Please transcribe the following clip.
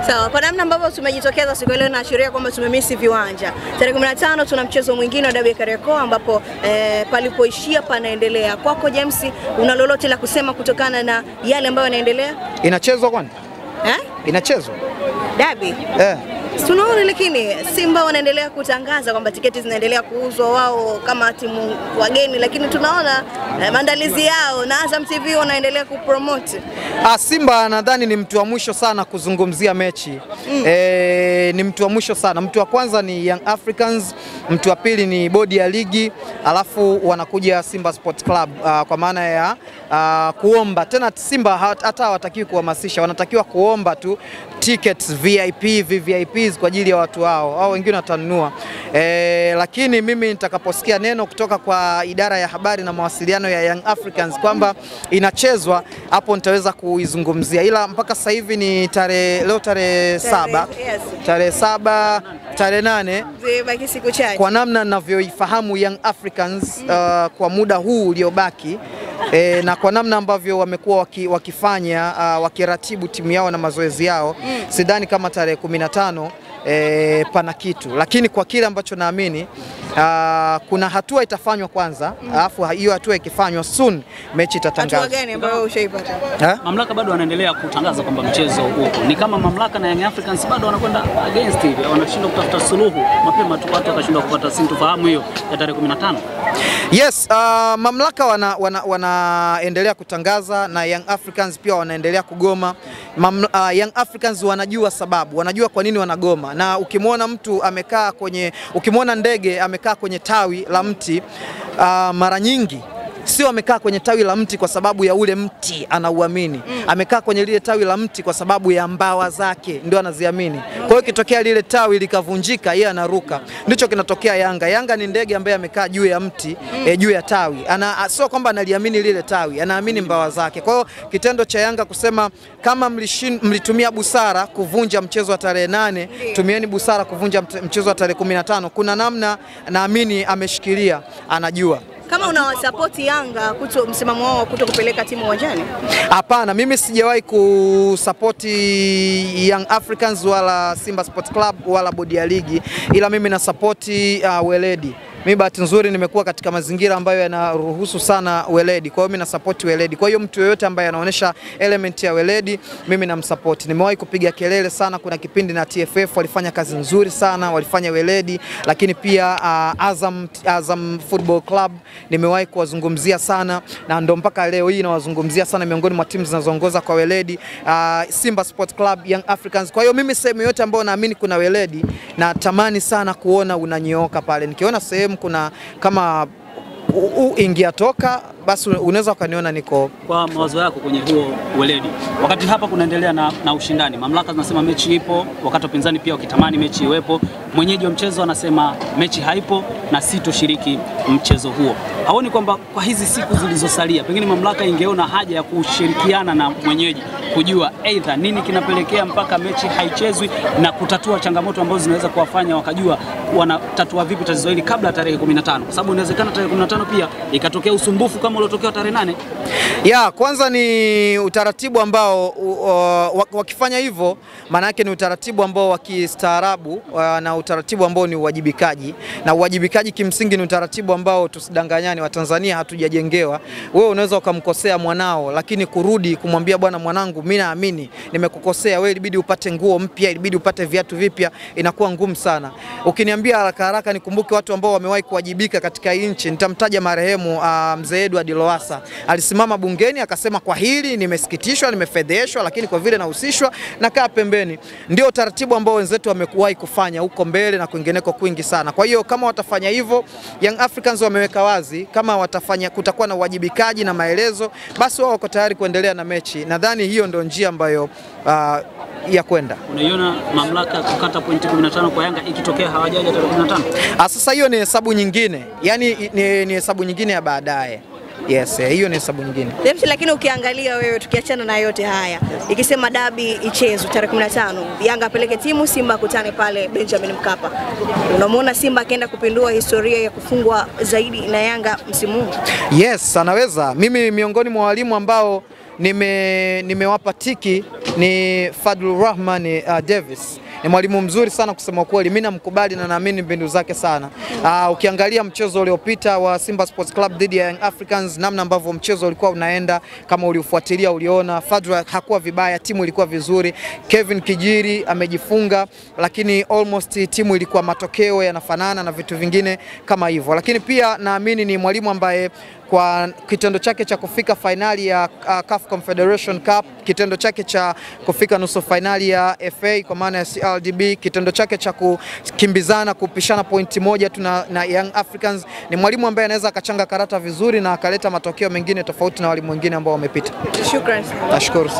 Sawa, kwa namna ambavyo tumejitokeza siku leo inaashiria kwamba tumemisi viwanja. Tarehe 15 tuna mchezo mwingine wa Derby Kariakoo ambapo palipoishia panaendelea. Kwako James, una lolote la kusema kutokana na yale ambayo yanaendelea? Inachezwa kwani? Inachezwa Derby? Tunaona lakini Simba wanaendelea kutangaza kwamba tiketi zinaendelea kuuzwa wao kama timu wageni, lakini tunaona maandalizi yao na Azam TV wanaendelea kupromote. Simba nadhani ni mtu wa mwisho sana kuzungumzia mechi. Ni mtu wa mwisho sana. Mtu wa kwanza ni Young Africans, mtu wa pili ni bodi ya ligi, alafu wanakuja Simba Sports Club kwa maana ya kuomba. Tena Simba hata hawatakiwi kuhamasisha, wanatakiwa kuomba tu tickets VIP, VVIPs kwa ajili ya watu hao. Hao wengine watanunua. Lakini mimi nitakaposikia neno kutoka kwa idara ya habari na mawasiliano ya Young Africans kwamba inachezwa, hapo nitaweza kuizungumzia. Ila mpaka sasa hivi ni leo tarehe 7, tarehe 7, tarehe 8. Zibaki siku chache. Kwa namna ninavyoifahamu Young Africans kwa muda huu uliobaki, na kwa namna ambavyo wamekuwa wakifanya wakiratibu timu yao na mazoezi yao, sidhani kama tarehe 15 pana kitu. Lakini kwa kile ambacho naamini kuna hatua itafanywa kwanza, alafu hiyo hatua ikifanywa soon mechi itatangazwa. Hatua gani ambayo ushaipata? Mamlaka bado wanaendelea kutangaza kwamba mchezo upo. Ni kama mamlaka na Young Africans bado wanakwenda against hivi, wanashindwa kutafuta suluhu mapema tu, watu wakashindwa kupata sintofahamu hiyo ya tarehe 15. Yes, mamlaka wanaendelea kutangaza na Young Africans pia wanaendelea kugoma. Young Africans wanajua sababu, wanajua kwa nini wanagoma. Na ukimwona mtu amekaa ukimwona ndege amekaa kwenye tawi la mti, mara nyingi sio amekaa kwenye tawi la mti kwa sababu ya ule mti anauamini. Amekaa kwenye lile tawi la mti kwa sababu ya mbawa zake ndio anaziamini. Kwa hiyo kitokea lile tawi likavunjika, yeye anaruka. Ndicho kinatokea Yanga. Yanga ni ndege ambaye amekaa juu ya mti, juu ya tawi. Sio kwamba analiamini lile tawi, anaamini mbawa zake. Kwa hiyo kitendo cha Yanga kusema kama mlitumia busara kuvunja mchezo wa tarehe 8, tumieni busara kuvunja mchezo wa tarehe 15. Kuna namna naamini ameshikilia, anajua. Kama unawasupport Yanga msimamo wao kutokupeleka timu uwanjani? Hapana, mimi sijawahi kusupport Young Africans wala Simba Sports Club wala bodi ya ligi, ila mimi na support weledi. Mimi bahati nzuri nimekuwa katika mazingira ambayo yanaruhusu sana weledi. Kwa hiyo mimi na support weledi. Kwa hiyo mtu yeyote ambaye anaonyesha element ya weledi, mimi namsupport. Nimewahi kupiga kelele sana, kuna kipindi na TFF walifanya kazi nzuri sana, walifanya weledi, lakini pia Azam Football Club nimewahi kuwazungumzia sana, na ndo mpaka leo hii nawazungumzia sana miongoni mwa timu zinazoongoza kwa weledi, Simba Sports Club, Young Africans. Kwa hiyo mimi sehemu yote ambayo naamini kuna weledi, na tamani sana kuona unanyooka pale. Nikiona sehemu kuna kama ingia toka, basi unaweza ukaniona niko. Kwa mawazo yako kwenye huo weledi, wakati hapa kunaendelea na ushindani, mamlaka zinasema mechi ipo, wakati upinzani pia wakitamani mechi iwepo, mwenyeji wa mchezo anasema mechi haipo na sitoshiriki mchezo huo. Haoni kwamba kwa hizi siku zilizosalia pengine mamlaka ingeona haja ya kushirikiana na mwenyeji kujua aidha nini kinapelekea mpaka mechi haichezwi na kutatua changamoto ambazo zinaweza kuwafanya wakajua wanatatua vipi tatizo hili kabla tarehe 15, kwa sababu inawezekana tarehe 15 pia ikatokea usumbufu kama uliotokea tarehe 8. Kwanza ni utaratibu ambao wakifanya hivyo, maana yake ni utaratibu ambao wa kistaarabu, na utaratibu ambao ni uwajibikaji. Na uwajibikaji kimsingi ni utaratibu ambao, tusidanganyane, wa Tanzania hatujajengewa. Wewe unaweza ukamkosea mwanao, lakini kurudi kumwambia bwana mwanangu, mimi naamini nimekukosea, wewe ilibidi upate nguo mpya, ilibidi upate viatu vipya, inakuwa ngumu sana. Ukiniambia haraka haraka nikumbuke watu ambao wamewahi kuwajibika katika nchi, nitamtaja marehemu mzee Edward Lowassa. Alisimama bungeni akasema, kwa hili nimesikitishwa, nimefedheshwa, lakini kwa vile nahusishwa na kaa pembeni. Ndio taratibu ambao wenzetu wamekuwahi kufanya huko mbele na kwingineko kwingi sana. Kwa hiyo kama watafanya hivyo, Young Africans wameweka wazi, kama watafanya kutakuwa na uwajibikaji na maelezo, basi wao wako tayari kuendelea na mechi. Nadhani hiyo ndio njia ambayo ya kwenda. Unaiona mamlaka kukata pointi 15 kwa Yanga ikitokea hawajaja tarehe 15? Sasa hiyo ni hesabu nyingine. Yaani ni hesabu nyingine ya baadaye. Yes, hiyo ni hesabu nyingine. Lakini ukiangalia wewe, tukiachana na yote haya, ikisema dabi ichezwe tarehe 15, Yanga apeleke timu, Simba akutane pale Benjamin Mkapa, unamwona Simba akienda kupindua historia ya kufungwa zaidi na Yanga msimu huu? Yes, anaweza. Mimi miongoni mwa walimu ambao nimewapa tiki ni Fadlu Rahman Davis. Ni mwalimu mzuri sana kusema kweli, mimi namkubali na naamini mbinu zake sana. Ukiangalia mchezo uliopita wa Simba Sports Club dhidi ya Young Africans, namna ambavyo mchezo ulikuwa unaenda, kama uliufuatilia uliona Fadlu hakuwa vibaya, timu ilikuwa vizuri. Kevin Kijiri amejifunga, lakini almost timu ilikuwa matokeo yanafanana na vitu vingine kama hivyo. Lakini pia naamini ni mwalimu ambaye kwa kitendo chake cha kufika finali ya CAF Confederation Cup, kitendo chake cha kufika nusu finali ya FA kwa maana ya CRDB, kitendo chake cha kukimbizana kupishana pointi moja tu na Young Africans, ni mwalimu ambaye anaweza akachanga karata vizuri na akaleta matokeo mengine tofauti na walimu wengine ambao wamepita. Shukrani. Nashukuru sana.